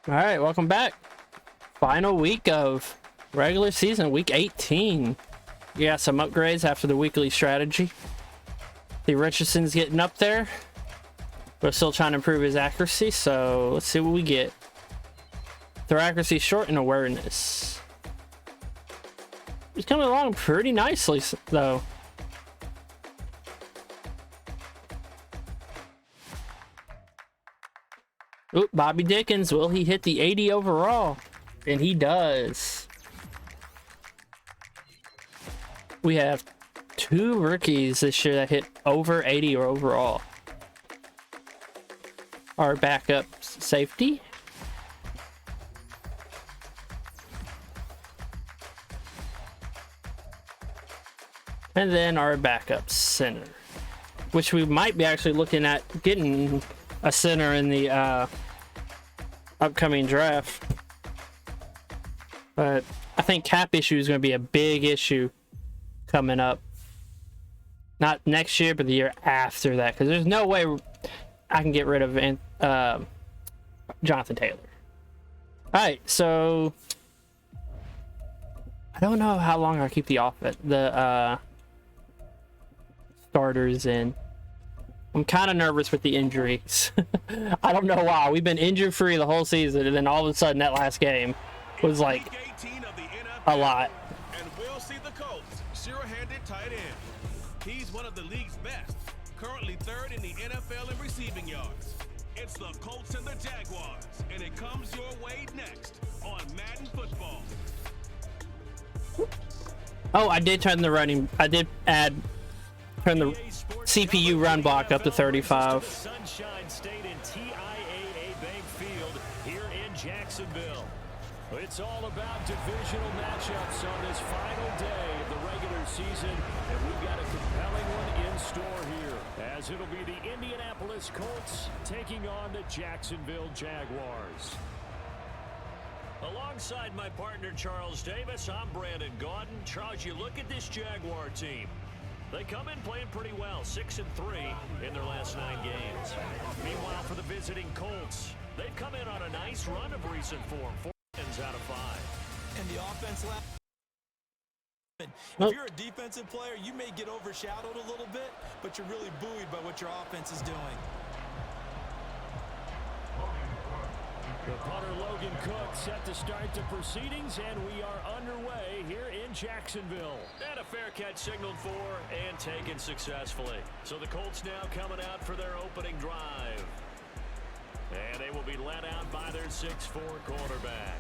All right, welcome back. Final week of regular season, week 18. You got some upgrades after the weekly strategy. The Richardson's getting up there. We're still trying to improve his accuracy, so let's see what we get. Their accuracy short and awareness. He's coming along pretty nicely, though. Oop, Bobby Dickens, will he hit the 80 overall? And he does. We have 2 rookies this year that hit over 80 or overall. Our backup safety. And then our backup center, which we might be actually looking at getting a center in the upcoming draft. But I think cap issue is going to be a big issue coming up. Not next year, but the year after that, because there's no way I can get rid of Jonathan Taylor. All right, so I don't know how long I'll keep the starters in. I'm kind of nervous with the injuries. I don't know why. We've been injury free the whole season, and then all of a sudden that last game was like a lot. And we'll see the Colts sure-handed tight end. He's one of the league's best, currently 3rd in the NFL in receiving yards. It's the Colts and the Jaguars, and it comes your way next on Madden Football. Oh, I did turn the running. I did turn the CPU run block up to 35. Sunshine State and TIAA Bank Field here in Jacksonville. It's all about divisional matchups on this final day of the regular season, and we've got a compelling one in store here, as it'll be the Indianapolis Colts taking on the Jacksonville Jaguars. Alongside my partner Charles Davis, I'm Brandon Gaudin. Charles, you look at this Jaguar team. They come in playing pretty well, 6-3 in their last 9 games. Meanwhile, for the visiting Colts, they've come in on a nice run of recent form, 4 wins out of 5. And the offense if you're a defensive player, you may get overshadowed a little bit, but you're really buoyed by what your offense is doing. The punter Logan Cook set to start the proceedings, and we are underway here in Jacksonville. And a fair catch signaled for and taken successfully. So the Colts now coming out for their opening drive. And they will be led out by their 6'4" quarterback.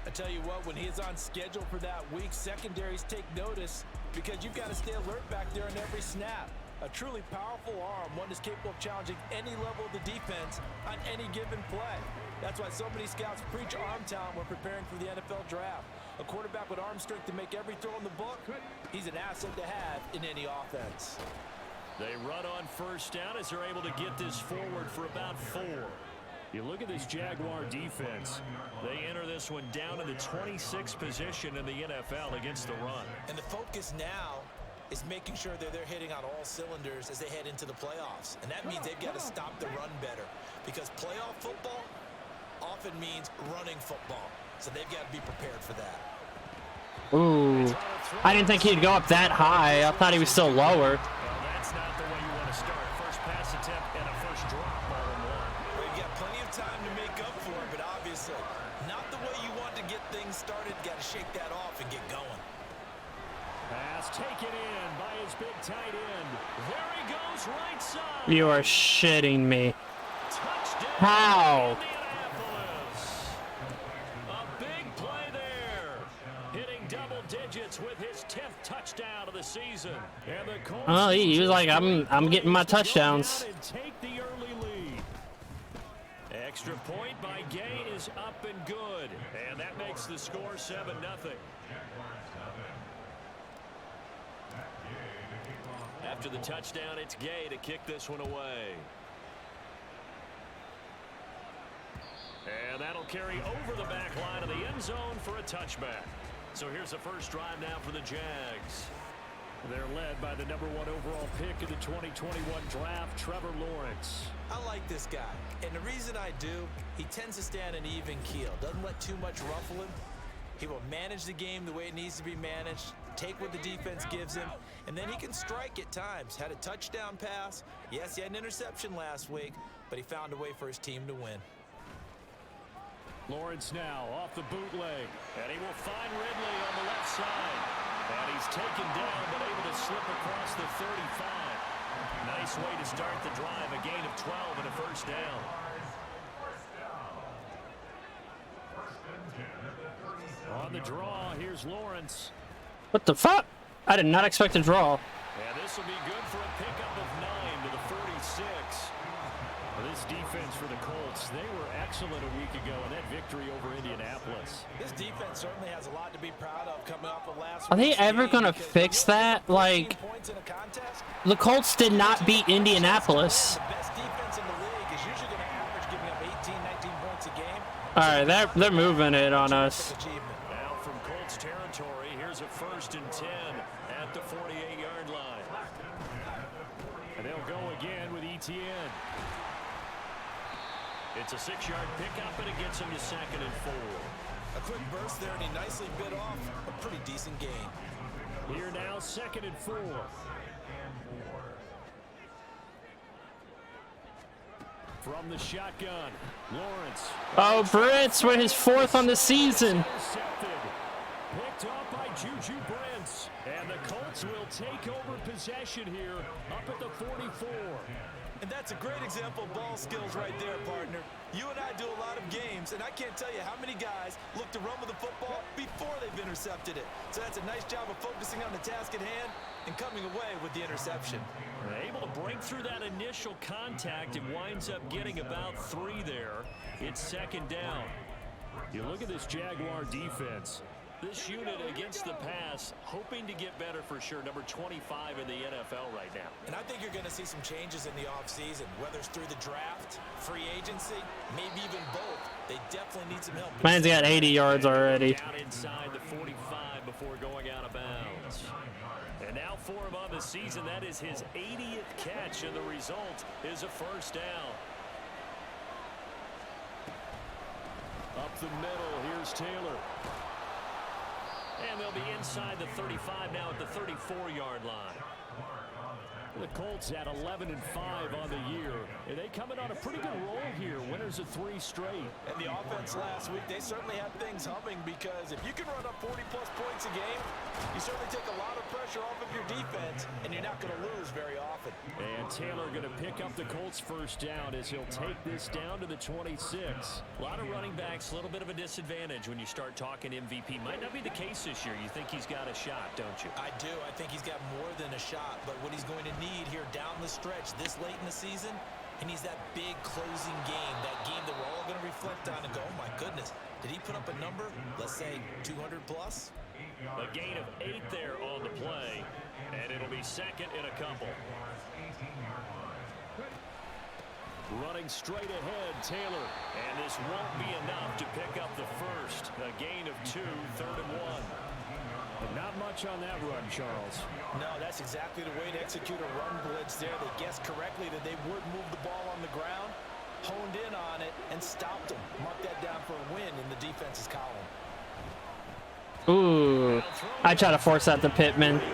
I tell you what, when he's on schedule for that week, secondaries take notice because you've got to stay alert back there on every snap. A truly powerful arm, one is capable of challenging any level of the defense on any given play. That's why so many scouts preach arm talent when preparing for the NFL draft. A quarterback with arm strength to make every throw in the book, he's an asset to have in any offense. They run on first down as they're able to get this forward for about 4. You look at this Jaguar defense. They enter this one down in the 26th position in the NFL against the run. And the focus now is making sure that they're hitting on all cylinders as they head into the playoffs. And that means they've got to stop the run better, because playoff football often means running football. So they've got to be prepared for that. Ooh, I didn't think he'd go up that high. I thought he was still lower. Well, that's not the way you want to start. First pass attempt and a first drop all in one. Well, you've got plenty of time to make up for it, but obviously not the way you want to get things started. Got to shake that off and get going. Pass taken in by his big tight end. There he goes, right side. You are shitting me. Touchdown. How? Indianapolis. A big play there. Hitting double digits with his 10th touchdown of the season. And the Colts Oh, he was like, I'm getting my touchdowns. and take the early lead. Extra point by Gay is up and good. And that makes the score 7-0. After the touchdown, it's Gay to kick this one away. And that'll carry over the back line of the end zone for a touchback. So here's the first drive now for the Jags. They're led by the #1 overall pick in the 2021 draft, Trevor Lawrence. I like this guy, and the reason I do, he tends to stay on an even keel. Doesn't let too much ruffle him. He will manage the game the way it needs to be managed, take what the defense gives him, and then he can strike at times. Had a touchdown pass. Yes, he had an interception last week, but he found a way for his team to win. Lawrence now off the bootleg, and he will find Ridley on the left side. And he's taken down, but able to slip across the 35. Nice way to start the drive, a gain of 12 and a first down. On the draw, here's Lawrence. What the fuck? I did not expect a draw. And this will be good for a pickup of 9 to the 46. This defense for the Colts, they were excellent a week ago in that victory over Indianapolis. This defense certainly has a lot to be proud of coming off of last Are they week's ever game going to because fix that? Like, points in a contest, the Colts did not beat Indianapolis. the best defense in the league is usually going to average giving up 18, 19 points a game. All right, they're moving it on us. Achievement. Now from Colts territory, here's a 1st and 10 at the 48-yard line. And they'll go again with ETN. It's a 6-yard pickup, and it gets him to 2nd and 4. A quick burst there, and he nicely bit off a pretty decent gain. Here now, 2nd and 4. From the shotgun, Lawrence. Oh, Brits with his 4th on the season. Intercepted. Picked off by Juju Brents. And the Colts will take over possession here up at the 44. And that's a great example of ball skills right there, partner. You and I do a lot of games, and I can't tell you how many guys look to run with the football before they've intercepted it. So that's a nice job of focusing on the task at hand and coming away with the interception. Able to break through that initial contact and winds up getting about 3 there. It's 2nd down. You look at this Jaguar defense. This unit against the pass, hoping to get better for sure. Number 25 in the NFL right now. And I think you're going to see some changes in the offseason, whether it's through the draft, free agency, maybe even both. They definitely need some help. Man's got 80 yards already. Down inside the 45 before going out of bounds. And now for him on the season, that is his 80th catch, and the result is a 1st down. Up the middle, here's Taylor. And they'll be inside the 35 now at the 34-yard line. The Colts at 11-5 on the year. And they coming on a pretty good roll here. Winners of 3 straight. And the offense last week, they certainly had things humming because if you can run up 40-plus points a game, you certainly take a lot of pressure off of your defense, and you're not going to lose very often. And Taylor going to pick up the Colts' 1st down as he'll take this down to the 26. A lot of running backs, a little bit of a disadvantage when you start talking MVP. Might not be the case this year. You think he's got a shot, don't you? I do. I think he's got more than a shot, but what he's going to need here down the stretch this late in the season, he needs that big closing game, that game that we're all going to reflect on and go, oh my goodness, did he put up a number, let's say 200 plus? A gain of 8 there on the play, and it'll be 2nd and a couple. Running straight ahead, Taylor, and this won't be enough to pick up the 1st. A gain of 2, 3rd and 1. But not much on that run, Charles. No, that's exactly the way to execute a run blitz there. They guessed correctly that they would move the ball on the ground, honed in on it, and stopped them. Mark that down for a win in the defense's column. Ooh, I try to force that to Pittman. Not a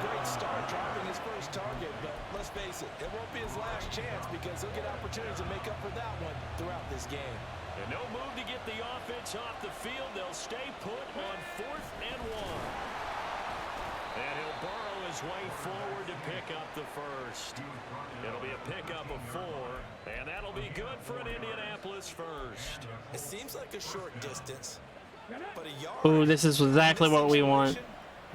great start dropping his first target, but let's face it, it won't be his last chance because he'll get opportunities to make up for that one throughout this game. And no move to get the offense off the field. They'll stay put on 4th and 1. And he'll burrow his way forward to pick up the 1st. It'll be a pickup of 4, and that'll be good for an Indianapolis 1st. It seems like a short distance, but a yard. Ooh, this is exactly what we want.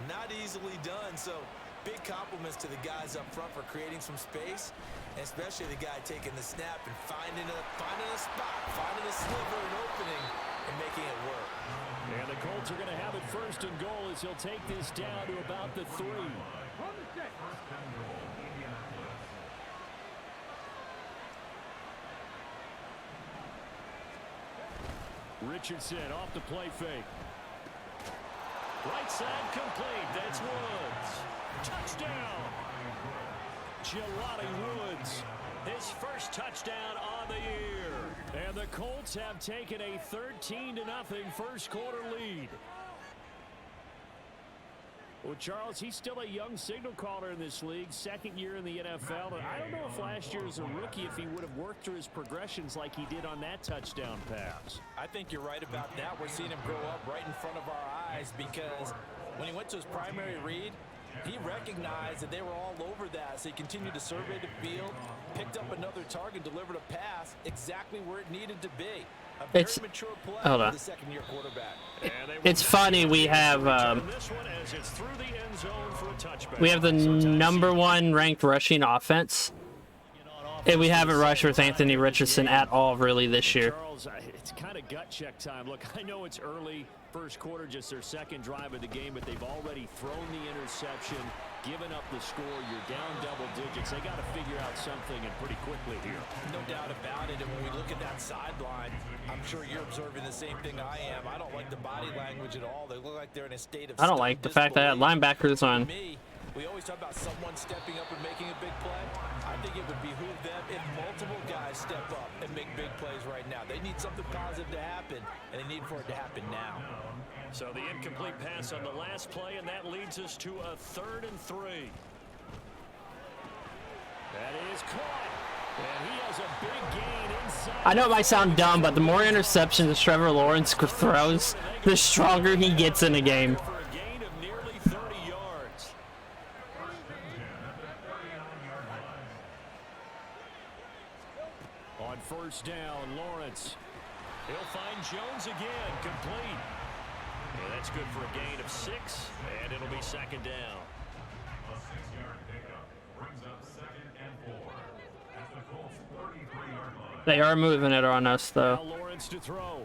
Not easily done, so big compliments to the guys up front for creating some space, and especially the guy taking the snap and finding a spot, finding a sliver, an opening, and making it work. And the Colts are going to have it 1st and goal as he'll take this down to about the 3. Richardson off the play fake. Right side complete. That's Woods. Touchdown. Jelani Woods. His first touchdown on the year. And the Colts have taken a 13-0 first quarter lead. Well, Charles, he's still a young signal caller in this league, second year in the NFL. And I don't know if last year as a rookie, if he would have worked through his progressions like he did on that touchdown pass. I think you're right about that. We're seeing him grow up right in front of our eyes because when he went to his primary read, he recognized that they were all over that, so he continued to survey the field, picked up another target, delivered a pass exactly where it needed to be. A very mature play for the second-year quarterback. It's funny, we have the number one ranked rushing offense, and we haven't rushed with Anthony Richardson at all really this year. Charles, it's kind of gut check time. Look, I know it's early first quarter, just their second drive of the game, but they've already thrown the interception, given up the score. You're down double digits. They got to figure out something, and pretty quickly here. No doubt about it. And when we look at that sideline, I'm sure you're observing the same thing I am. I don't like the body language at all. They look like they're in a state of I don't like the fact that linebackers on. We always talk about someone stepping up and making a big play. I think it would behoove them if multiple guys step up and make big plays right now. They need something positive to happen, and they need for it to happen now. So the incomplete pass on the last play, and that leads us to a 3rd and 3. That is caught. And he has a big gain inside. I know it might sound dumb, but the more interceptions Trevor Lawrence throws, the stronger he gets in a game. For a gain of nearly 30 yards. On first down, Lawrence. He'll find Jones again, complete. Yeah, that's good for a gain of 6, and it'll be second down. A 6-yard pickup brings up 2nd and 4 at the Colts 33-yard line. They are moving it on us, though. Now Lawrence to throw.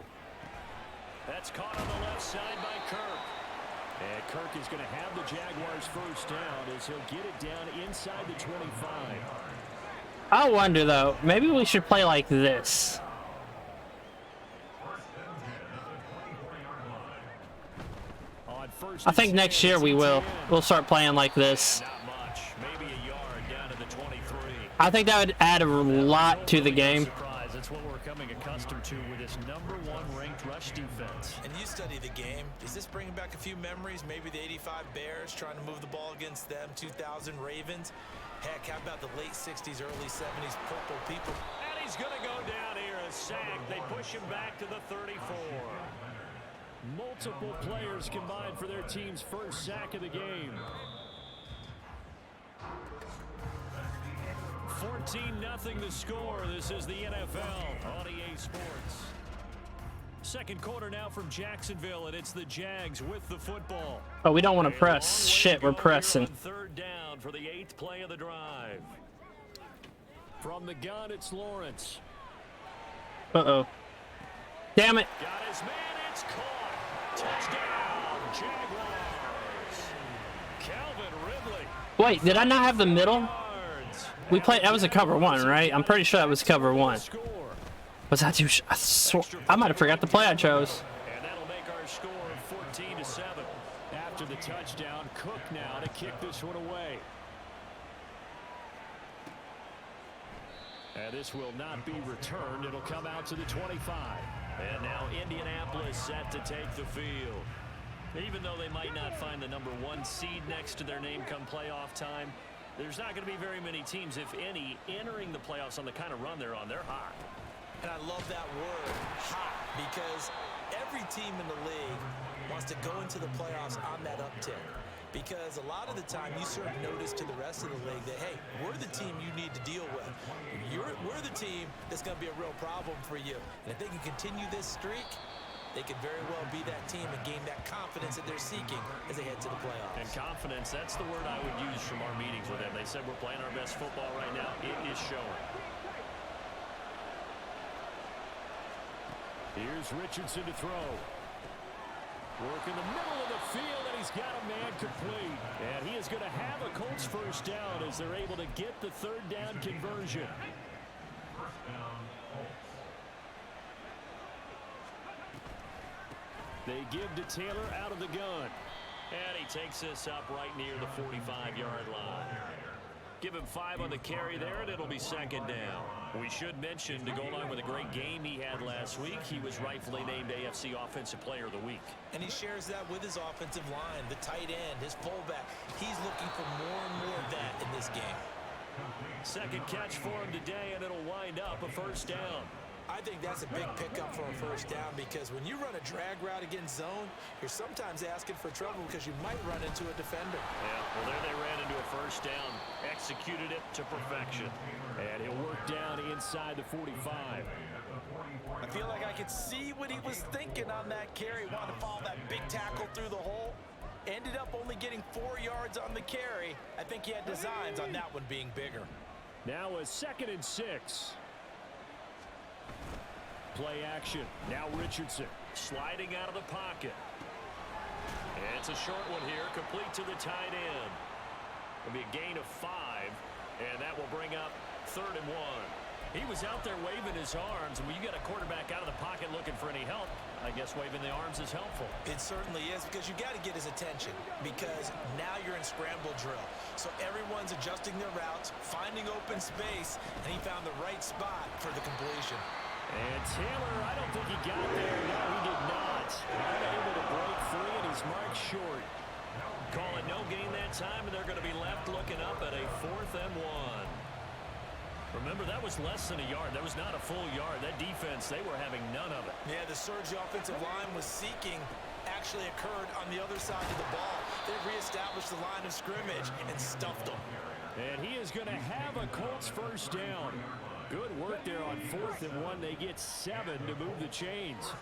That's caught on the left side by Kirk. And Kirk is going to have the Jaguars first down as he'll get it down inside the 25. I wonder, though, maybe we should play like this. I think next year we will. We'll start playing like this. Not much. Maybe a yard down to the 23. I think that would add a lot to the game. That's what we're coming accustomed to with this number 1 ranked rush defense. And you study the game. Is this bringing back a few memories? Maybe the 85 Bears trying to move the ball against them, 2000 Ravens. Heck, how about the late 60s, early 70s Purple people? And he's going to go down here, a sack. They push him back to the 34. Multiple players combined for their team's first sack of the game. 14-0 the score. This is the NFL on EA Sports. Second quarter now from Jacksonville, and it's the Jags with the football. Oh, we don't want to press. Shit, we're pressing. Third down for the 8th play of the drive. From the gun, it's Lawrence. Uh-oh. Damn it. Got his man, it's caught. Touchdown, Jaguars. Calvin Ridley. Wait, did I not have the middle? We played, that was a cover 1, right? I'm pretty sure that was cover 1. Was that too? I might have forgot the play I chose. And that'll make our score 14-7. After the touchdown, Cook now to kick this one away. And this will not be returned. It'll come out to the 25. And now Indianapolis set to take the field. Even though they might not find the number 1 seed next to their name come playoff time, there's not going to be very many teams, if any, entering the playoffs on the kind of run they're on. They're hot. And I love that word, hot, because every team in the league wants to go into the playoffs on that uptick. Because a lot of the time you serve notice to the rest of the league that, hey, we're the team you need to deal with. We're the team that's going to be a real problem for you. And if they can continue this streak, they could very well be that team and gain that confidence that they're seeking as they head to the playoffs. And confidence, that's the word I would use from our meetings with them. They said we're playing our best football right now. It is showing. Here's Richardson to throw. Work in the middle of the field, and he's got a man complete. And he is going to have a Colts first down as they're able to get the 3rd down conversion. They give to Taylor out of the gun. And he takes this up right near the 45-yard line. Give him 5 on the carry there, and it'll be second down. We should mention, to go along with a great game he had last week, he was rightfully named AFC Offensive Player of the Week. And he shares that with his offensive line, the tight end, his fullback. He's looking for more and more of that in this game. Second catch for him today, and it'll wind up a first down. I think that's a big pickup for a first down, because when you run a drag route against zone, you're sometimes asking for trouble because you might run into a defender. Yeah, well, there they ran into a first down, executed it to perfection. And he'll work down inside the 45. I feel like I could see what he was thinking on that carry. Wanted to follow that big tackle through the hole. Ended up only getting 4 yards on the carry. I think he had designs on that one being bigger. Now a 2nd and 6. Play action. Now Richardson sliding out of the pocket. And it's a short one here, complete to the tight end. It'll be a gain of 5, and that will bring up 3rd and 1. He was out there waving his arms, and when you get a quarterback out of the pocket looking for any help, I guess waving the arms is helpful. It certainly is, because you got to get his attention, because now you're in scramble drill. So everyone's adjusting their routes, finding open space, and he found the right spot for the completion. And Taylor, I don't think he got there. No, he did not. Unable to break free, and he's marked short. Call it no gain that time, and they're going to be left looking up at a 4th and 1. Remember, that was less than a yard. That was not a full yard. That defense, they were having none of it. Yeah, the surge the offensive line was seeking actually occurred on the other side of the ball. They reestablished the line of scrimmage and stuffed them. And he is going to have a Colts first down. Good work there on 4th and 1. They get 7 to move the chains.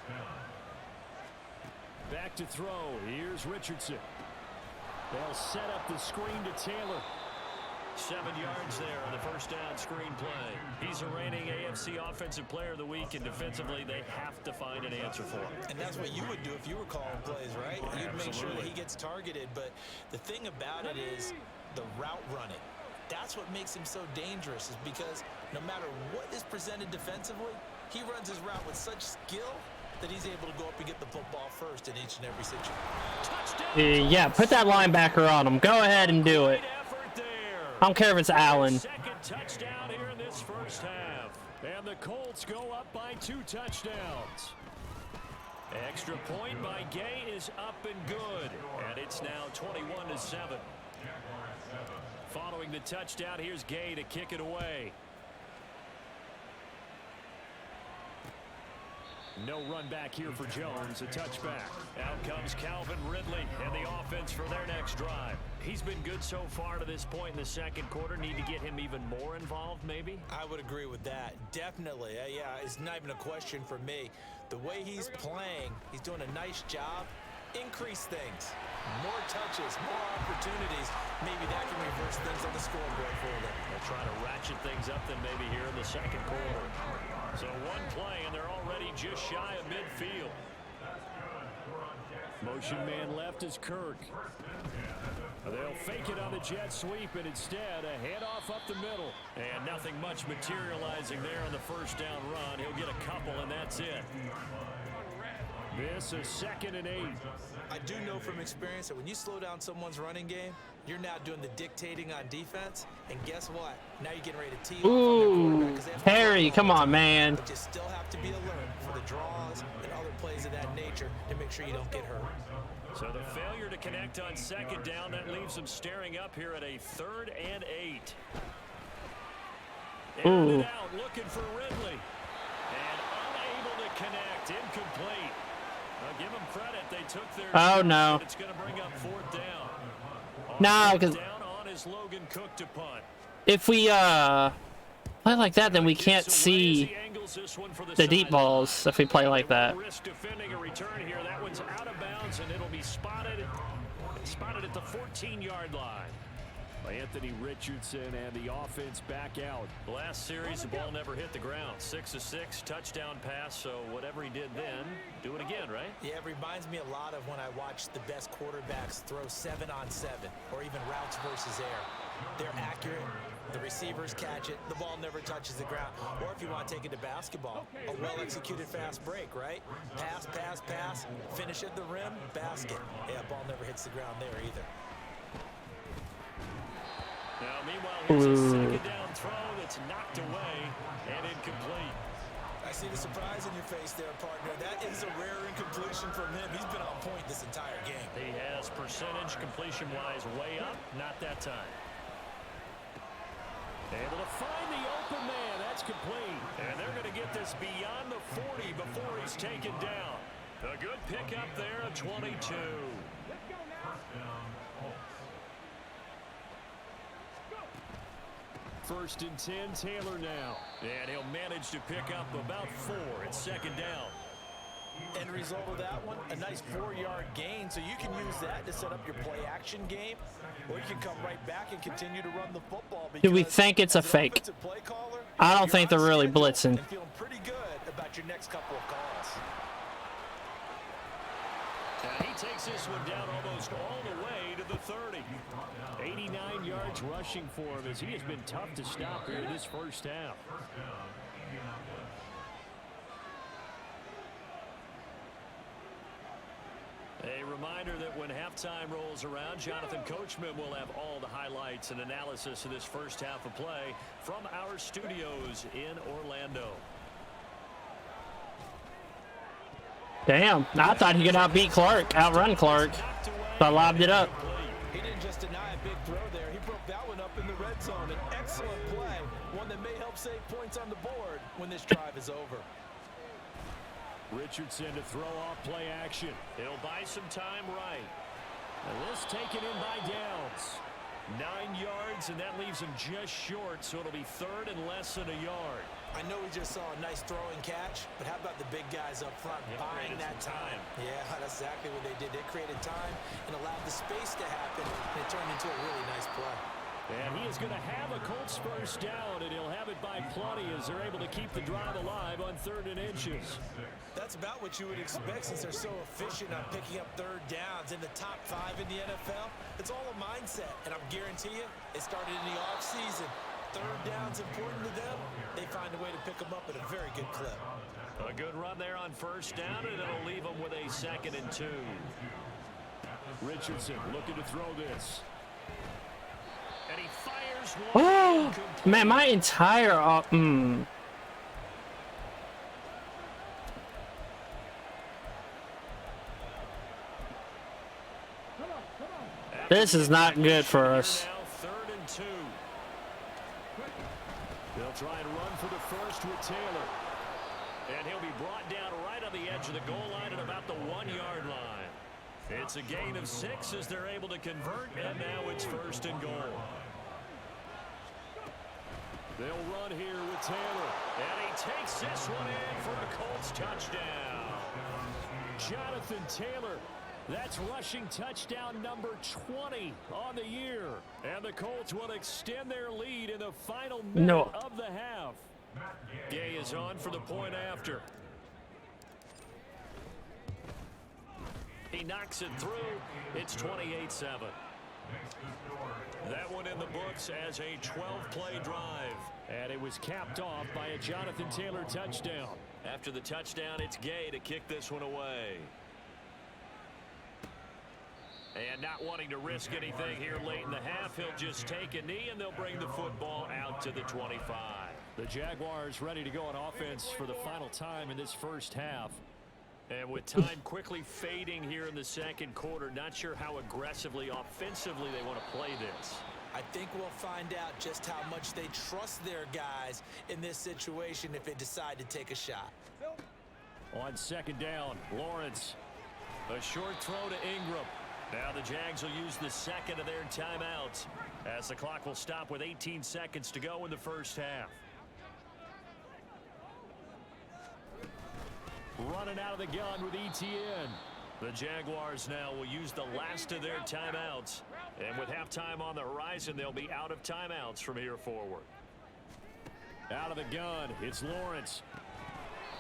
Back to throw. Here's Richardson. They'll set up the screen to Taylor. 7 yards there on the first down screen play. He's a reigning AFC Offensive Player of the Week, and defensively they have to find an answer for him. And that's what you would do if you were calling plays, right? You'd make sure that he gets targeted. But the thing about it is the route running. That's what makes him so dangerous, is because no matter what is presented defensively, he runs his route with such skill that he's able to go up and get the football first in each and every situation. Touchdown. Yeah, put that linebacker on him. Go ahead and do it. I don't care if it's Allen. Second touchdown here in this first half. And the Colts go up by 2 touchdowns. Extra point by Gay is up and good. And it's now 21-7. Following the touchdown, here's Gay to kick it away. No run back here for Jones, a touchback. Out comes Calvin Ridley and the offense for their next drive. He's been good so far to this point in the second quarter. Need to get him even more involved, maybe? I would agree with that. Definitely. Yeah, it's not even a question for me. The way he's playing, he's doing a nice job. Increase things. More touches, more opportunities. Maybe that can reverse things on the scoreboard for them. They'll try to ratchet things up then maybe here in the second quarter. So one play, and they're already just shy of midfield. Motion man left is Kirk. They'll fake it on the jet sweep, and instead a handoff up the middle. And nothing much materializing there on the first down run. He'll get a couple, and that's it. This is 2nd and 8. I do know from experience that when you slow down someone's running game, you're now doing the dictating on defense. And guess what? Now you're getting ready to tee off on their quarterback. Harry, come on, man. But you still have to be alert for the draws and other plays of that nature to make sure you don't get hurt. So the failure to connect on second down, that leaves them staring up here at a 3rd and 8. And it out, looking for Ridley. And unable to connect, incomplete. Now give them credit, they took their Oh, no. It's going to bring up 4th down. No, because Down on is Logan Cook to punt. if we play like that, then we can't see the deep balls if we play like that. Risk defending a return here. That one's out of bounds, and it'll be spotted at the 14-yard line by Anthony Richardson, and the offense back out. Last series, the ball never hit the ground. 6 of 6, touchdown pass, so whatever he did then, do it again, right? Yeah, it reminds me a lot of when I watch the best quarterbacks throw 7-on-7 or even routes versus air. They're accurate, The receivers catch it. The ball never touches the ground. Or if you want to take it to basketball, a well-executed fast break, right? Pass, pass, pass, finish at the rim, basket. Yeah, ball never hits the ground there either. Now, meanwhile, here's a second down throw that's knocked away and incomplete. I see the surprise in your face there, partner. That is a rare incompletion from him. He's been on point this entire game. He has percentage completion-wise way up, not that time. Able to find the open man. That's complete. And they're going to get this beyond the 40 before he's taken down. A good pickup there of 22. First and 10, Taylor now. And he'll manage to pick up about 4 at second down. End result of that one, a nice 4-yard gain. So you can use that to set up your play action game, or you can come right back and continue to run the football. Do we think it's a fake? I don't think they're really blitzing. Feeling pretty good about your next couple of calls. And he takes this one down almost all the way to the 30. 89 yards rushing for him as he has been tough to stop here this first half. A reminder that when halftime rolls around, Jonathan Coachman will have all the highlights and analysis of this first half of play from our studios in Orlando. Damn, I thought he could outbeat Clark, outrun Clark. So I lobbed it up. He didn't just deny a big throw there. He broke that one up in the red zone. An excellent play, one that may help save points on the board when this drive is over. Richardson to throw off play action. He'll buy some time right. And this taken in by Downs. 9 yards, and that leaves him just short, so it'll be third and less than a yard. I know we just saw a nice throw and catch, but how about the big guys up front buying that time? Yeah, that's exactly what they did. They created time and allowed the space to happen, and it turned into a really nice play. And he is going to have a Colts first down, and he'll have it by plenty as they're able to keep the drive alive on 3rd and inches. That's about what you would expect since they're so efficient on picking up 3rd downs in the top 5 in the NFL. It's all a mindset, and I guarantee you, it started in the offseason. 3rd down's important to them. They find a way to pick them up at a very good clip. A good run there on first down, and it'll leave them with a 2nd and 2. Richardson looking to throw this. And he fires one. Oh, man, my entire... This is not good for us. Now 3rd and 2. They'll try and run for the first with Taylor. And he'll be brought down right on the edge of the goal line at about the 1-yard line. It's a gain of 6 as they're able to convert, and now it's 1st and goal. They'll run here with Taylor. And he takes this one in for a Colts touchdown. Jonathan Taylor. That's rushing touchdown number 20 on the year. And the Colts will extend their lead in the final minute of the half. Gay is on for the point after. He knocks it through. It's 28-7. That one in the books as a 12-play drive. And it was capped off by a Jonathan Taylor touchdown. After the touchdown, it's Gay to kick this one away. And not wanting to risk anything here late in the half, he'll just take a knee, and they'll bring the football out to the 25. The Jaguars ready to go on offense for the final time in this first half. And with time quickly fading here in the second quarter, not sure how aggressively, offensively they want to play this. I think we'll find out just how much they trust their guys in this situation if they decide to take a shot. On second down, Lawrence. A short throw to Ingram. Now the Jags will use the second of their timeouts as the clock will stop with 18 seconds to go in the first half. Running out of the gun with ETN. The Jaguars now will use the last of their timeouts. And with halftime on the horizon, they'll be out of timeouts from here forward. Out of the gun, it's Lawrence.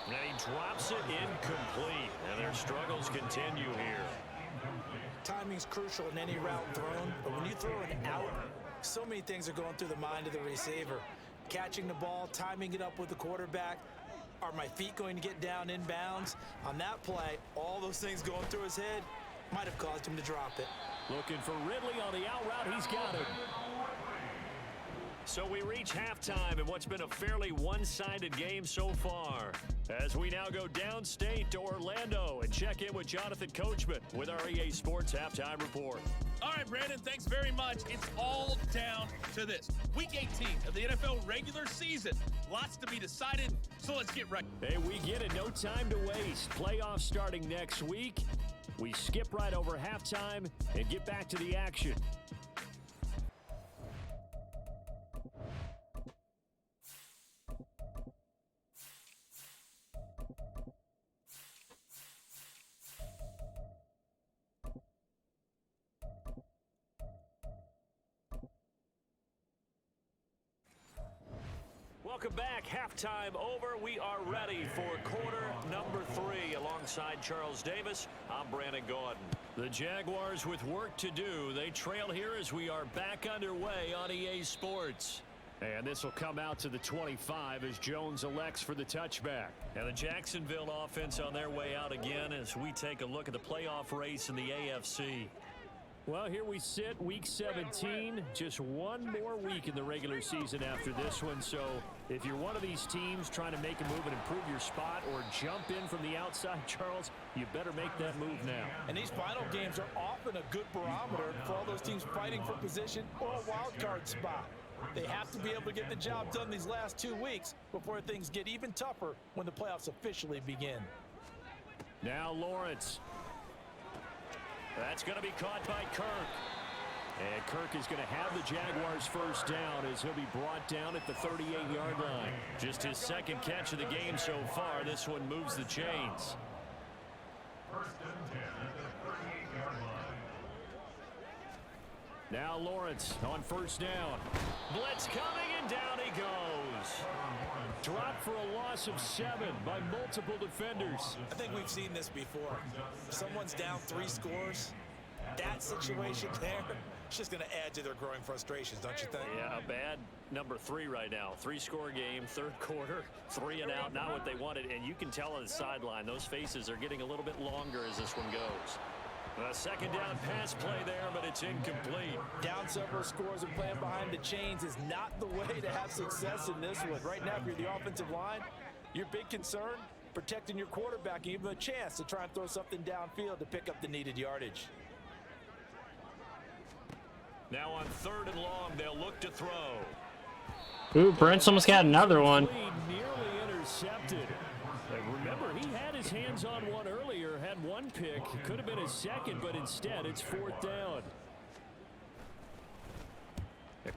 And he drops it incomplete. And their struggles continue here. Timing's crucial in any route thrown, but when you throw an out, So many things are going through the mind of the receiver. Catching the ball, timing it up with the quarterback. Are my feet going to get down in bounds? On that play, all those things going through his head might have caused him to drop it. Looking for Ridley on the out route. He's got it. So we reach halftime in what's been a fairly one-sided game so far. As we now go downstate to Orlando and check in with Jonathan Coachman with our EA Sports Halftime Report. All right, Brandon, thanks very much. It's all down to this. Week 18 of the NFL regular season. Lots to be decided, so let's get right. Hey, we get it. No time to waste. Playoffs starting next week. We skip right over halftime and get back to the action. Welcome back. Halftime over. We are ready for quarter number 3. Alongside Charles Davis, I'm Brandon Gaudin. The Jaguars with work to do. They trail here as we are back underway on EA Sports. And this will come out to the 25 as Jones elects for the touchback. And the Jacksonville offense on their way out again as we take a look at the playoff race in the AFC. Well, here we sit, week 17, just one more week in the regular season after this one. So if you're one of these teams trying to make a move and improve your spot or jump in from the outside, Charles, you better make that move now. And these final games are often a good barometer for all those teams fighting for position or a wild card spot. They have to be able to get the job done these last 2 weeks before things get even tougher when the playoffs officially begin. Now Lawrence. That's going to be caught by Kirk. And Kirk is going to have the Jaguars first down as he'll be brought down at the 38-yard line. Just his second catch of the game so far. This one moves the chains. First and 10 at the 38-yard line. Now Lawrence on first down. Blitz coming, and down he goes. Dropped for a loss of 7 by multiple defenders. I think we've seen this before. If someone's down 3 scores, that situation there, it's just going to add to their growing frustrations, don't you think? Yeah, a bad number 3 right now. 3-score game, third quarter, 3 and out, not what they wanted. And you can tell on the sideline, those faces are getting a little bit longer as this one goes. A second down pass play there, but it's incomplete. Down several scores and playing behind the chains is not the way to have success in this one. Right now, if you're the offensive line, your big concern, protecting your quarterback, give him a chance to try and throw something downfield to pick up the needed yardage. Now on 3rd and long, they'll look to throw. Ooh, Brent's almost got another one. Nearly intercepted. Remember, he had his hands on one earlier, had one pick. Could have been his second, but instead it's 4th down.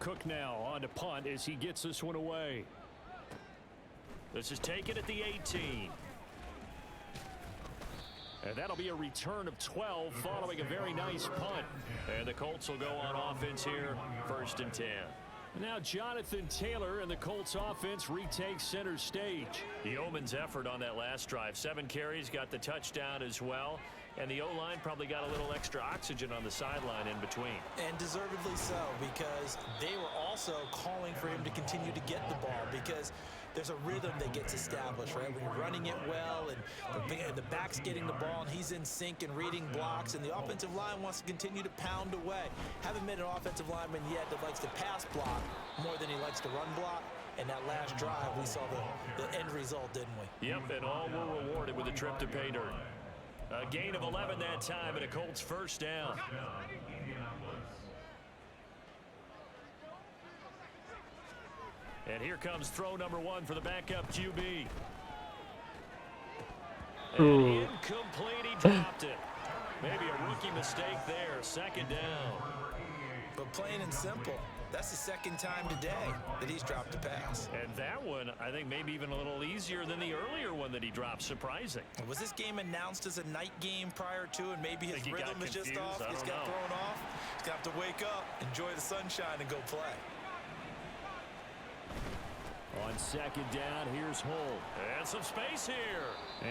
Cook now on to punt as he gets this one away. This is taken at the 18. And that'll be a return of 12 following a very nice punt. And the Colts will go on offense here, 1st and 10. Now Jonathan Taylor and the Colts offense retakes center stage. Yeoman's effort on that last drive. 7 carries, got the touchdown as well. And the O-line probably got a little extra oxygen on the sideline in between. And deservedly so, because they were also calling for him to continue to get the ball, because there's a rhythm that gets established, right? When you're running it well and the back's getting the ball and he's in sync and reading blocks, and the offensive line wants to continue to pound away. Haven't met an offensive lineman yet that likes to pass block more than he likes to run block. And that last drive, we saw the end result, didn't we? Yep, and all were rewarded with a trip to pay dirt. A gain of 11 that time, and a Colts first down. And here comes throw number 1 for the backup QB. And incomplete, he dropped it. Maybe a rookie mistake there, 2nd down. But plain and simple, that's the 2nd time today that he's dropped a pass. And that one, I think, maybe even a little easier than the earlier one that he dropped. Surprising. Was this game announced as a night game prior to, and maybe his rhythm is just off? He's got thrown off. He's going to have to wake up, enjoy the sunshine, and go play. On second down, here's Hull. And some space here.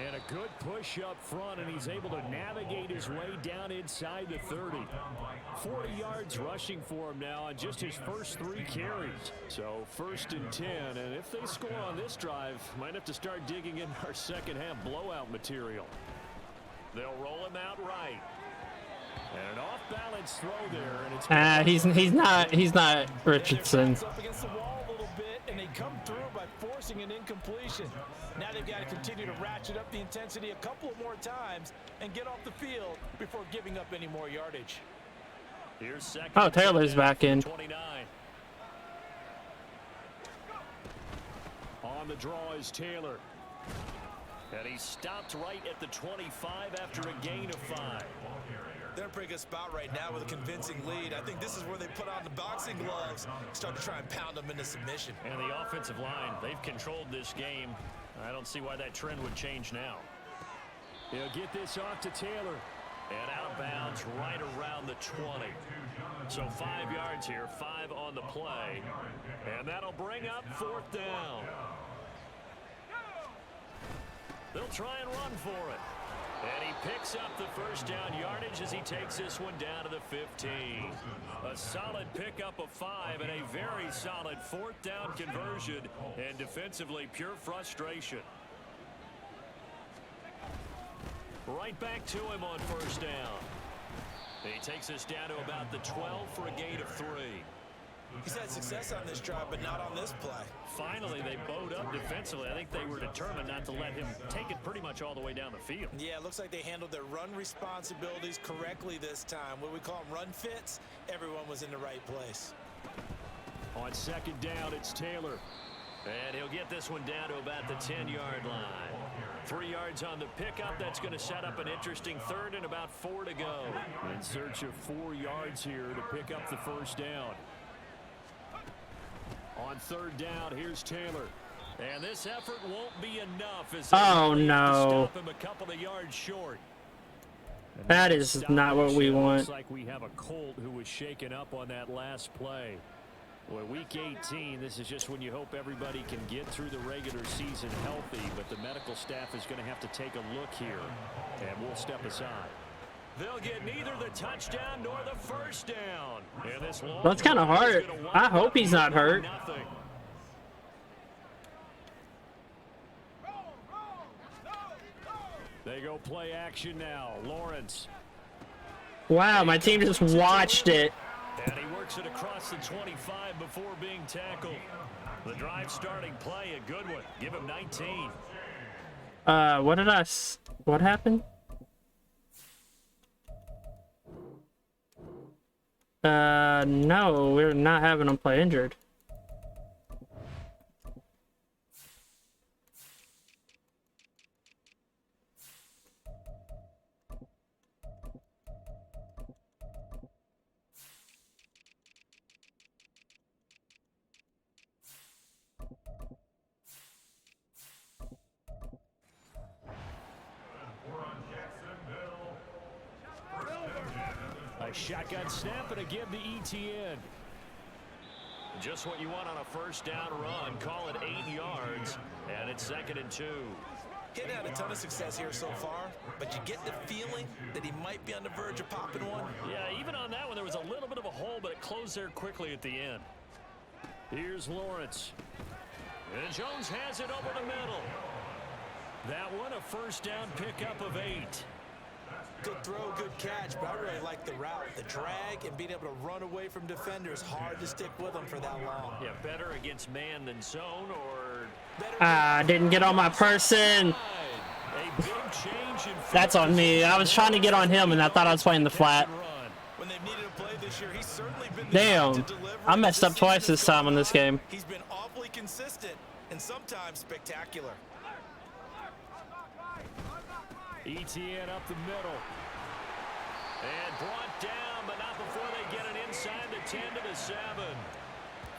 And a good push up front, and he's able to navigate his way down inside the 30. 40 yards rushing for him now on just his first 3 carries. So 1st and 10, and if they score on this drive, might have to start digging in our second half blowout material. They'll roll him out right. And an off-balance throw there, and it's he's not Richardson. Up against the wall a little bit, and they come through by forcing an incompletion. Now they've got to continue to ratchet up the intensity a couple of more times and get off the field before giving up any more yardage. Here's second. Oh, Taylor's back in. 29. On the draw is Taylor. And he stopped right at the 25 after a gain of 5. They're in a pretty good spot right now with a convincing lead. I think this is where they put on the boxing gloves, start to try and pound them into submission. And the offensive line, they've controlled this game. I don't see why that trend would change now. He'll get this off to Taylor. And out of bounds right around the 20. So 5 yards here, 5 on the play. And that'll bring up 4th down. They'll try and run for it. And he picks up the 1st down yardage as he takes this one down to the 15. A solid pickup of 5 and a very solid 4th down conversion. And defensively, pure frustration. Right back to him on 1st down. He takes us down to about the 12 for a gain of 3. He's had success on this drive, but not on this play. Finally, they bowed up defensively. I think they were determined not to let him take it pretty much all the way down the field. Yeah, it looks like they handled their run responsibilities correctly this time. What we call them run fits, everyone was in the right place. On 2nd down, it's Taylor. And he'll get this one down to about the 10-yard line. 3 yards on the pickup. That's going to set up an interesting 3rd and about 4 to go. In search of 4 yards here to pick up the 1st down. On 3rd down, here's Taylor. And this effort won't be enough as Oh, no. stop him a couple of yards short. That is not what we want. Looks like we have a Colt who was shaken up on that last play. Well, week 18, this is just when you hope everybody can get through the regular season healthy, but the medical staff is going to have to take a look here, and we'll step aside. They'll get neither the touchdown nor the 1st down. And this long That's kind of hard. I hope he's not hurt. Nothing. They go play action now. Lawrence. Wow, my team just watched it. And he works it across the 25 before being tackled. The drive starting play, a good one. Give him 19. What happened? No, we're not having him play injured. A shotgun snap and again the ETN. Just what you want on a 1st down run. Call it 8 yards, and it's 2nd and 2. He hadn't had a ton of success here so far, but you get the feeling that he might be on the verge of popping one. Yeah, even on that one, there was a little bit of a hole, but it closed there quickly at the end. Here's Lawrence. And Jones has it over the middle. That one, a 1st down pickup of 8. Good throw, good catch, but I really like the route. The drag and being able to run away from defenders, hard to stick with them for that long. Yeah, better against man than zone, or... Didn't get on my person. A big change in That's on me. I was trying to get on him, and I thought I was playing the flat. When they've needed a play this year, he's certainly been the Damn. guy to deliver. I messed up twice this time on this game. He's been awfully consistent and sometimes spectacular. ETN up the middle. And brought down, but not before they get it inside the 10 to the 7.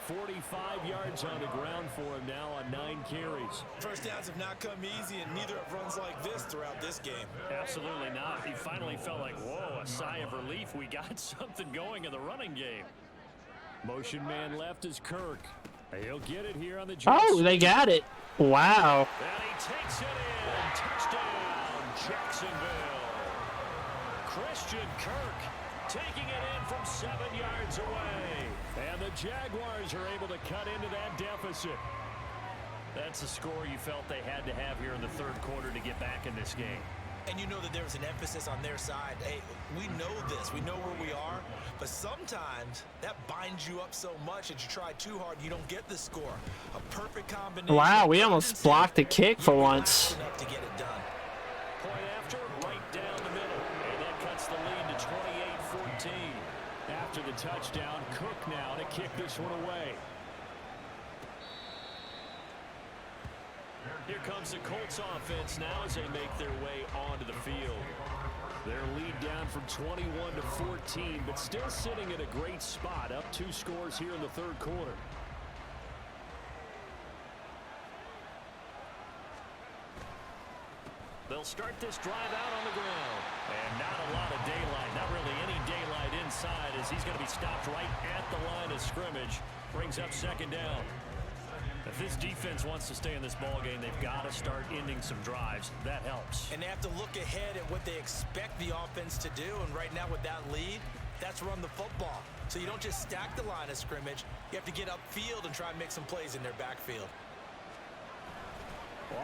45 yards on the ground for him now on 9 carries. 1st downs have not come easy, and neither have runs like this throughout this game. Absolutely not. He finally felt like, whoa, a sigh of relief. We got something going in the running game. Motion man left is Kirk. He'll get it here on the Oh, they got it. Wow. And he takes it in. Touchdown, Jacksonville. Christian Kirk taking it in from 7 yards away. And the Jaguars are able to cut into that deficit. That's a score you felt they had to have here in the third quarter to get back in this game. And you know that there was an emphasis on their side. Hey, we know this. We know where we are. But sometimes that binds you up so much that you try too hard, you don't get the score. A perfect combination. Wow, we almost blocked the kick for once. Enough to get it done. Point after, right down the middle. And that cuts the lead to 28-14. After the touchdown, Cook now to kick this one away. Here comes the Colts offense now as they make their way onto the field. Their lead down from 21-14, but still sitting at a great spot, up 2 scores here in the third quarter. They'll start this drive out on the ground. And not a lot of daylight, not really any daylight inside as he's going to be stopped right at the line of scrimmage. Brings up second down. If this defense wants to stay in this ballgame, they've got to start ending some drives. That helps. And they have to look ahead at what they expect the offense to do. And right now with that lead, that's run the football. So you don't just stack the line of scrimmage. You have to get upfield and try and make some plays in their backfield.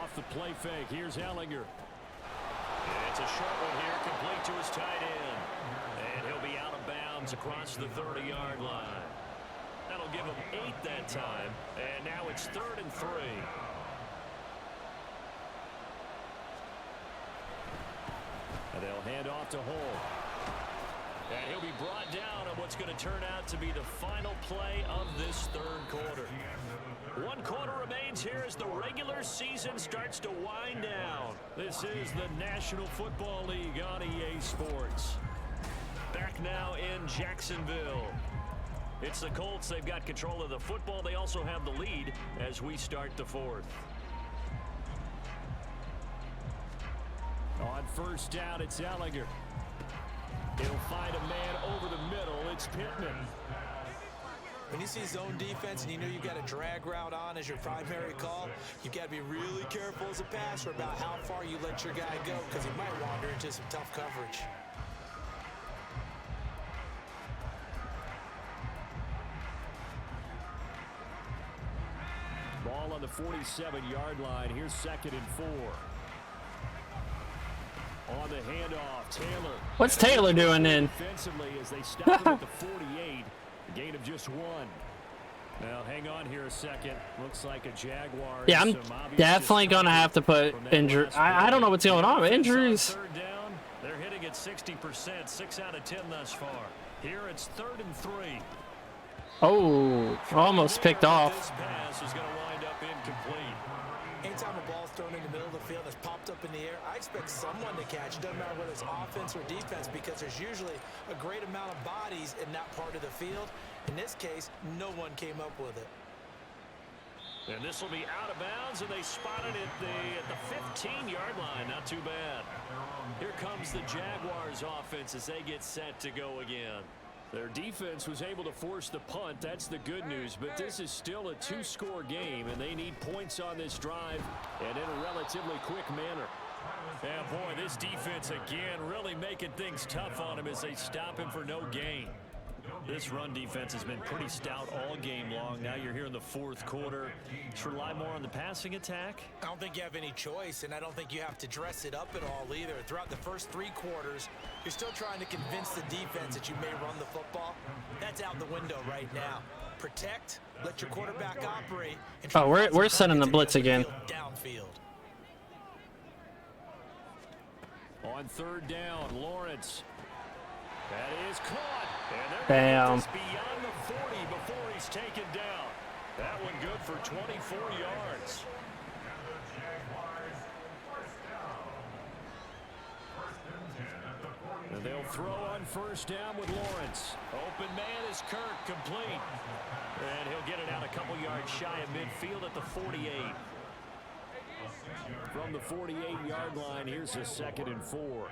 Off the play fake, here's Ellinger. It's a short one here, complete to his tight end. And he'll be out of bounds across the 30-yard line. That'll give him 8 that time. And now it's 3rd and 3. And they'll hand off to Hull. And he'll be brought down on what's going to turn out to be the final play of this third quarter. 1 quarter remains here as the regular season starts to wind down. This is the National Football League on EA Sports. Back now in Jacksonville. It's the Colts. They've got control of the football. They also have the lead as we start the fourth. On first down, it's Ellinger. He'll find a man over the middle. It's Pittman. When you see zone defense and you know you've got a drag route on as your primary call, you've got to be really careful as a passer about how far you let your guy go because he might wander into some tough coverage. Ball on the 47-yard line. Here's 2nd and 4. On the handoff, Taylor. What's Taylor doing then? Defensively as they stop him at the 48. A gain of just 1. Now, hang on here a second. Looks like a Jaguar. Yeah, I'm definitely going to have to put injury. I don't know what's going on with injuries. Third down, they're hitting at 60%, 6 out of 10 thus far. Here it's 3rd and 3. Oh, almost picked off. This pass is going to wind up incomplete. Anytime a ball's thrown in the middle of the field that's popped up in the air, I expect someone to catch. It doesn't matter whether it's offense or defense because there's usually a great amount of bodies in that part of the field. In this case, no one came up with it. And this will be out of bounds, and they spotted it at the 15-yard line. Not too bad. Here comes the Jaguars offense as they get set to go again. Their defense was able to force the punt. That's the good news. But this is still a 2-score game, and they need points on this drive and in a relatively quick manner. Yeah, boy, this defense again really making things tough on him as they stop him for no gain. This run defense has been pretty stout all game long. Now you're here in the fourth quarter. Should rely more on the passing attack? I don't think you have any choice, and I don't think you have to dress it up at all either. Throughout the first 3 quarters, you're still trying to convince the defense that you may run the football. That's out the window right now. Protect, let your quarterback operate. And Oh, we're sending the blitz again. Downfield. On 3rd down, Lawrence. That is caught. And Damn. beyond the 40 before he's taken down. That one good for 24 yards. And they'll throw on 1st down with Lawrence. Open man is Kirk, complete. And he'll get it out a couple yards shy of midfield at the 48. From the 48-yard line, here's a 2nd and 4.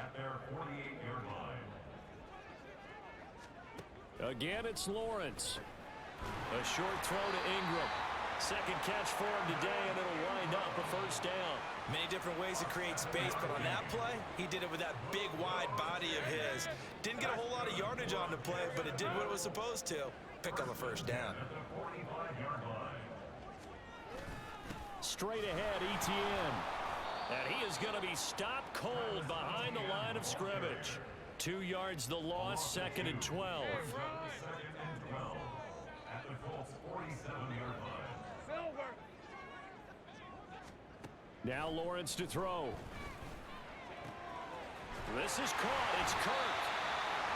Again, it's Lawrence. A short throw to Ingram. Second catch for him today, and it'll wind up a first down. Many different ways to create space, but on that play, he did it with that big, wide body of his. Didn't get a whole lot of yardage on the play, but it did what it was supposed to. Pick up a first down. Straight ahead, Etienne. And he is going to be stopped cold behind the line of scrimmage. 2 yards the loss, 2nd and 12. At the Colts 47-yard line. Now Lawrence to throw. This is caught. It's Kirk.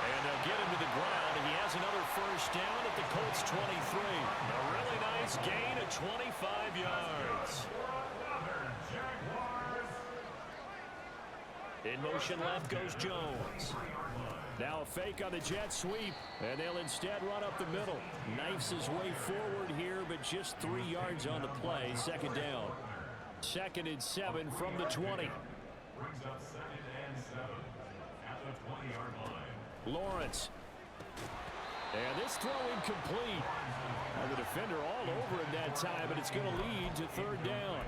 And they'll get him to the ground. He has another first down at the Colts 23. A really nice gain of 25 yards. In motion left goes Jones. Now a fake on the jet sweep, and they'll instead run up the middle. Knifes his way forward here, but just 3 yards on the play. 2nd down. 2nd and 7 from the 20. Brings up 2nd and 7 at the 20-yard line. Lawrence. And this throw incomplete. And the defender all over him that time, but it's going to lead to 3rd down.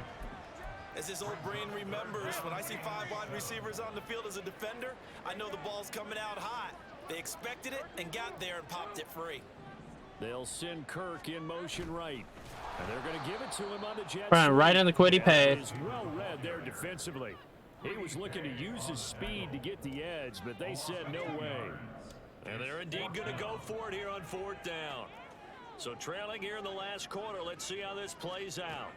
As his old brain remembers, when I see 5 wide receivers on the field as a defender, I know the ball's coming out hot. They expected it and got there and popped it free. They'll send Kirk in motion right. And they're going to give it to him on the jet. Right in the quiddy pay. Is well read there defensively. He was looking to use his speed to get the edge, but they said no way. And they're indeed going to go for it here on 4th down. So trailing here in the last quarter, let's see how this plays out.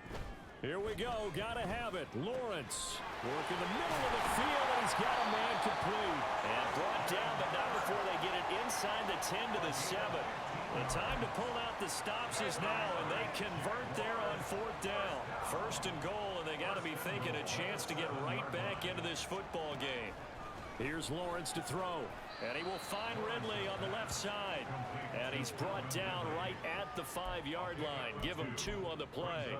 Here we go. Got to have it. Lawrence working the middle of the field, and he's got a man complete. And brought down, but not before they get it inside the 10 to the 7. The time to pull out the stops is now, and they convert there on 4th down. 1st and goal, and they got to be thinking a chance to get right back into this football game. Here's Lawrence to throw, and he will find Ridley on the left side. And he's brought down right at the 5-yard line. Give him 2 on the play.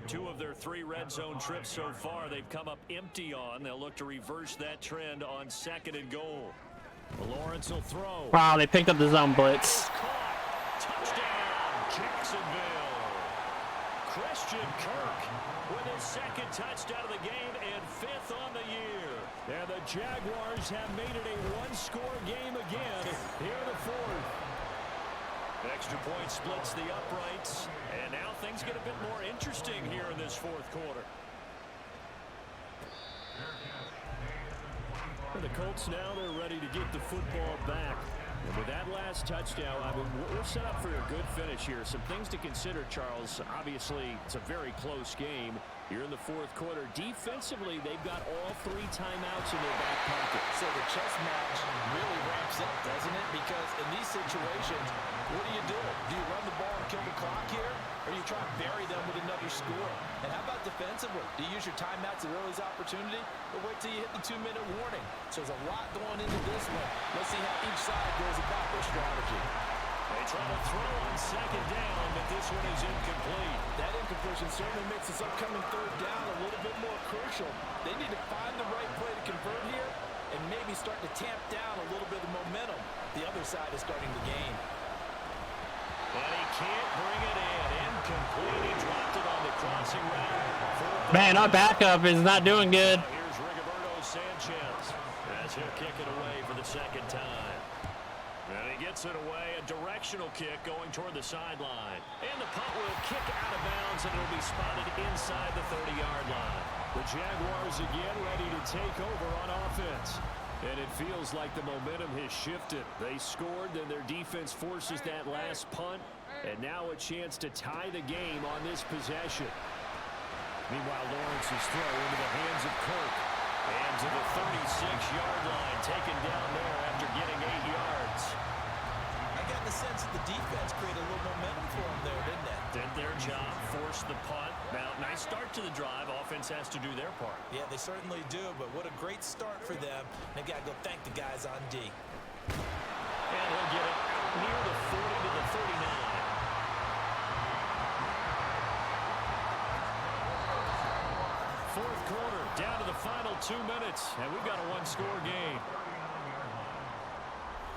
2 of their 3 red zone trips so far they've come up empty on. They'll look to reverse that trend on 2nd and goal. Lawrence will throw. Wow, they picked up the zone blitz. Touchdown, Jacksonville. Christian Kirk with his 2nd touchdown of the game and 5th on the year. And the Jaguars have made it a 1-score game again here in the 4th. Extra point splits the uprights, and now things get a bit more interesting here in this 4th quarter. And the Colts now, they're ready to get the football back. And with that last touchdown, I mean, we're set up for a good finish here. Some things to consider, Charles. Obviously, it's a very close game. You're in the 4th quarter. Defensively, they've got all 3 timeouts in their back pocket. So the chess match really ramps up, doesn't it? Because in these situations, what do? Do you run the ball and kill the clock here? Or do you try to bury them with another score? And how about defensively? Do you use your timeouts at early's opportunity? Or wait till you hit the 2-minute warning? So there's a lot going into this one. Let's see how each side goes about their strategy. They try to throw on 2nd down, but this one is incomplete. That incompletion certainly makes this upcoming 3rd down a little bit more crucial. They need to find the right play to convert here and maybe start to tamp down a little bit of momentum. The other side is starting the game. And he can't bring it in. Incomplete. He dropped it on the crossing route. Man, our backup is not doing good. Here's Rigoberto Sanchez as he'll kick it away for the 2nd time. And he gets it away, a directional kick going toward the sideline. And the punt will kick out of bounds, and it'll be spotted inside the 30-yard line. The Jaguars again ready to take over on offense. And it feels like the momentum has shifted. They scored, then their defense forces that last punt. And now a chance to tie the game on this possession. Meanwhile, Lawrence's throw into the hands of Kirk. And to the 36-yard line, taken down there after getting 8 yards. I got the sense that the defense created a little momentum for them there, didn't they? Did their job, forced the punt. Now, nice start to the drive. Offense has to do their part. Yeah, they certainly do, but what a great start for them. They've got to go thank the guys on D. And he'll get it near the 40 to the 39. Fourth quarter, down to the final 2 minutes, and we've got a 1-score game.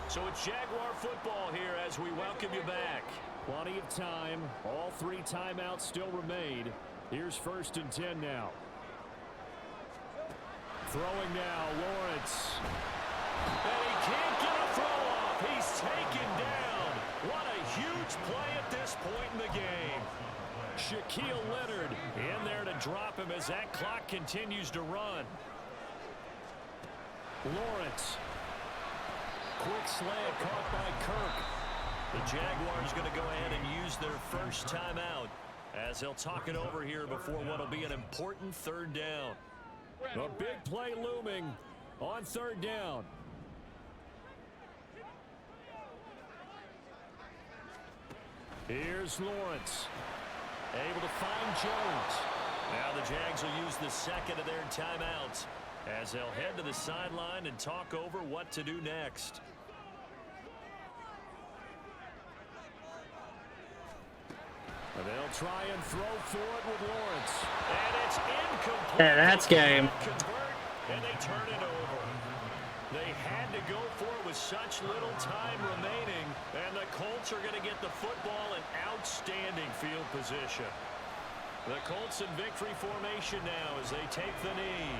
So it's Jaguar football here as we welcome you back. Plenty of time. All 3 timeouts still remain. Here's 1st and 10 now. Throwing now, Lawrence. And he can't get a throw off. He's taken down. What a huge play at this point in the game. Shaquille Leonard in there to drop him as that clock continues to run. Lawrence. Quick slant caught by Kirk. The Jaguars going to go ahead and use their first timeout as they'll talk it over here before what will be an important 3rd down. A big play looming on 3rd down. Here's Lawrence. Able to find Jones. Now the Jags will use the 2nd of their timeouts as they'll head to the sideline and talk over what to do next. And they'll try and throw for it with Lawrence. And it's incomplete. Yeah, that's game. And they turn it over. They had to go for it with such little time remaining. And the Colts are going to get the football in outstanding field position. The Colts in victory formation now as they take the knee.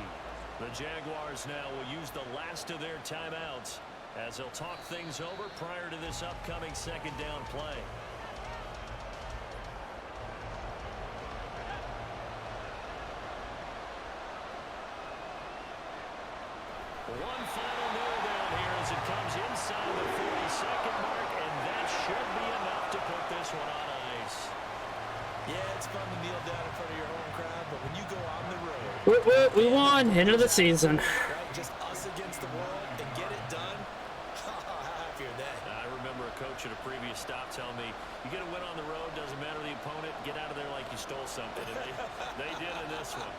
The Jaguars now will use the last of their timeouts as they'll talk things over prior to this upcoming 2nd down play. One final kneel down here as it comes inside the 40-second mark, and that should be enough to put this one on ice. Yeah, it's fun to kneel down in front of your home crowd, but when you go on the road... Whoop, whoop, we won. End of the season. Right, just us against the world and get it done. How happy are they? I remember a coach at a previous stop telling me, you get a win on the road, doesn't matter the opponent, get out of there like you stole something. And they did in this one.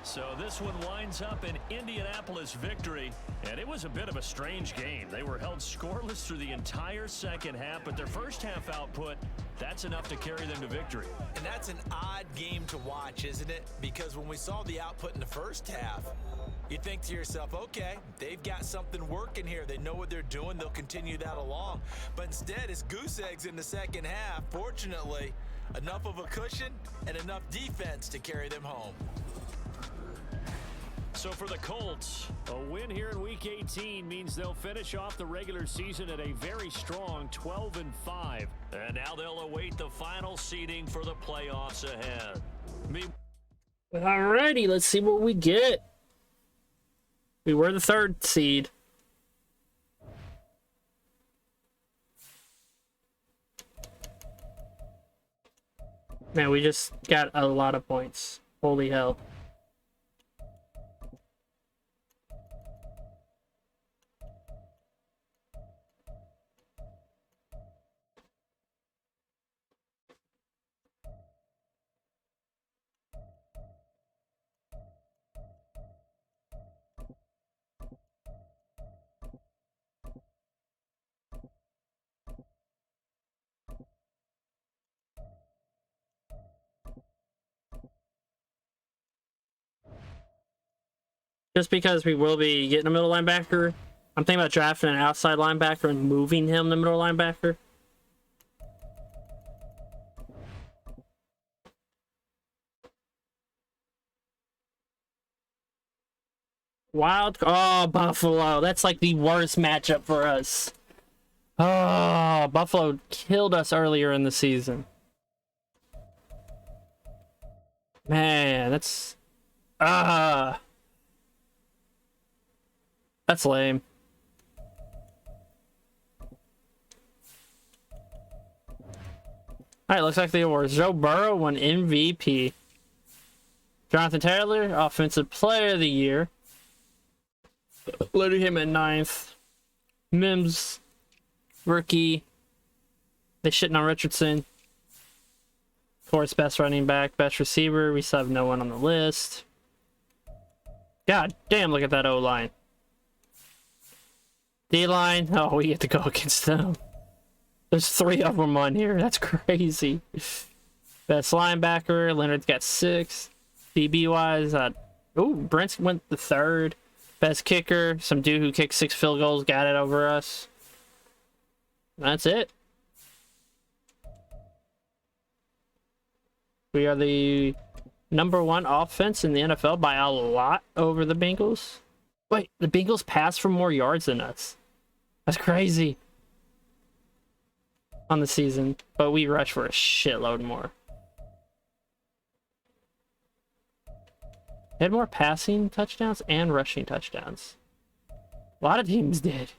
So this one winds up an Indianapolis victory, and it was a bit of a strange game. They were held scoreless through the entire 2nd half, but their first half output, that's enough to carry them to victory. And that's an odd game to watch, isn't it? Because when we saw the output in the first half, you think to yourself, okay, they've got something working here. They know what they're doing. They'll continue that along. But instead, it's goose eggs in the 2nd half. Fortunately, enough of a cushion and enough defense to carry them home. So for the Colts, a win here in Week 18 means they'll finish off the regular season at a very strong 12-5. And now they'll await the final seeding for the playoffs ahead. Alrighty, let's see what we get. We were the 3rd seed. Man, we just got a lot of points. Holy hell. Just because we will be getting a middle linebacker, I'm thinking about drafting an outside linebacker and moving him to middle linebacker. Oh, Buffalo. That's like the worst matchup for us. Oh, Buffalo killed us earlier in the season. Man, that's lame. Alright, looks like the awards. Joe Burrow won MVP. Jonathan Taylor, Offensive Player of the Year. Loaded him at 9th. Mims, Rookie. They shitting on Richardson. Of course, best running back, best receiver. We still have no one on the list. God damn, look at that O-line. D-line, oh, we get to go against them. There's 3 of them on here. That's crazy. Best linebacker, Leonard's got 6. DB wise, Brent went the 3rd. Best kicker, some dude who kicked 6 field goals got it over us. That's it. We are the #1 offense in the NFL by a lot over the Bengals. Wait, the Bengals pass for more yards than us. That's crazy. On the season, but we rush for a shitload more. Had more passing touchdowns and rushing touchdowns. A lot of teams did.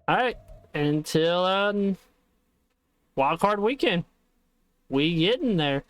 All right, until wild card weekend, we getting there.